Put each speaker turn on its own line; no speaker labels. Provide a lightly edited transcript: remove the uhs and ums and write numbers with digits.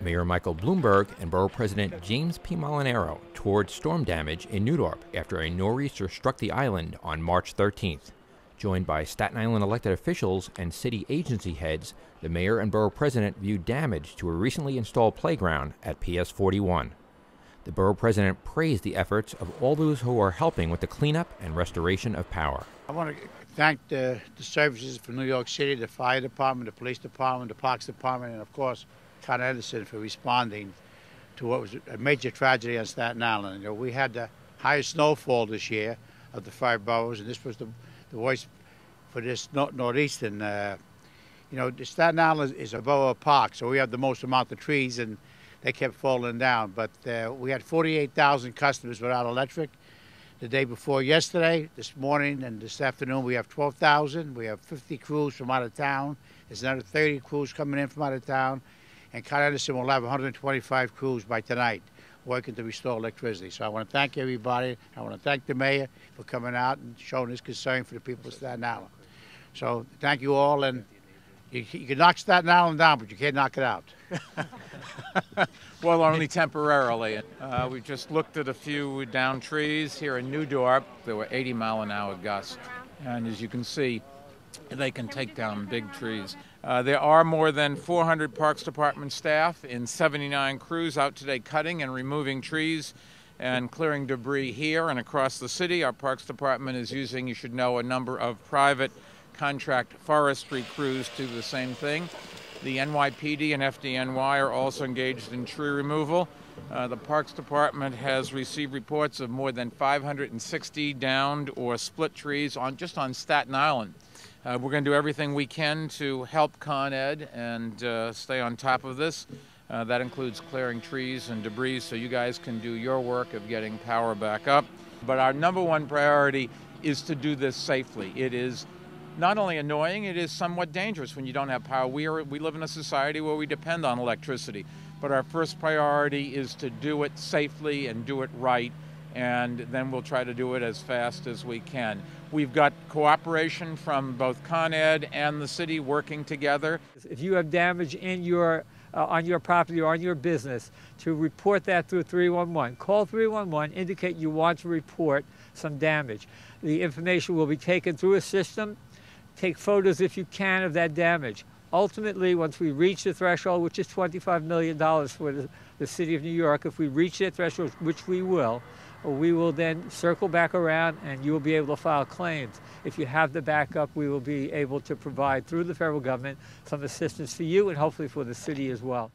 Mayor Michael Bloomberg and Borough President James P. Molinaro toured storm damage in Dorp after a NorEaster struck the island on March 13th. Joined by Staten Island elected officials and city agency heads, the Mayor and Borough President viewed damage to a recently installed playground at PS 41. The Borough President praised the efforts of all those who are helping with the cleanup and restoration of power.
I want to thank the services for New York City, the fire department, the police department, the parks department, and of course, Con Edison for responding to what was a major tragedy on Staten Island. You know, we had the highest snowfall this year of the 5 boroughs, and this was the voice for this northeastern. You know, Staten Island is a borough park, so we have the most amount of trees, and they kept falling down. But we had 48,000 customers without electric. The day before yesterday, this morning, and this afternoon, we have 12,000. We have 50 crews from out of town. There's another 30 crews coming in from out of town. And Con Edison will have 125 crews by tonight working to restore electricity. So I want to thank everybody. I want to thank the mayor for coming out and showing his concern for the people of Staten Island. So thank you all. And you can knock Staten Island down, but you can't knock it out.
Well, only temporarily. We just looked at a few downed trees here in Dorp. There were 80-mile-an-hour gusts. And as you can see, they can take down big trees. There are more than 400 Parks Department staff in 79 crews out today cutting and removing trees and clearing debris here and across the city. Our Parks Department is using, you should know, a number of private contract forestry crews to do the same thing. The NYPD and FDNY are also engaged in tree removal. The Parks Department has received reports of more than 560 downed or split trees just on Staten Island. We're going to do everything we can to help Con Ed and stay on top of this. That includes clearing trees and debris so you guys can do your work of getting power back up. But our number one priority is to do this safely. It is not only annoying, it is somewhat dangerous when you don't have power. We live in a society where we depend on electricity. But our first priority is to do it safely and do it right. And then we'll try to do it as fast as we can. We've got cooperation from both Con Ed and the city working together.
If you have damage in on your property or on your business, to report that through 311. Call 311, indicate you want to report some damage. The information will be taken through a system. Take photos if you can of that damage. Ultimately, once we reach the threshold, which is $25 million for the city of New York, if we reach that threshold, which we will then circle back around and you will be able to file claims. If you have the backup, we will be able to provide through the federal government some assistance for you and hopefully for the city as well.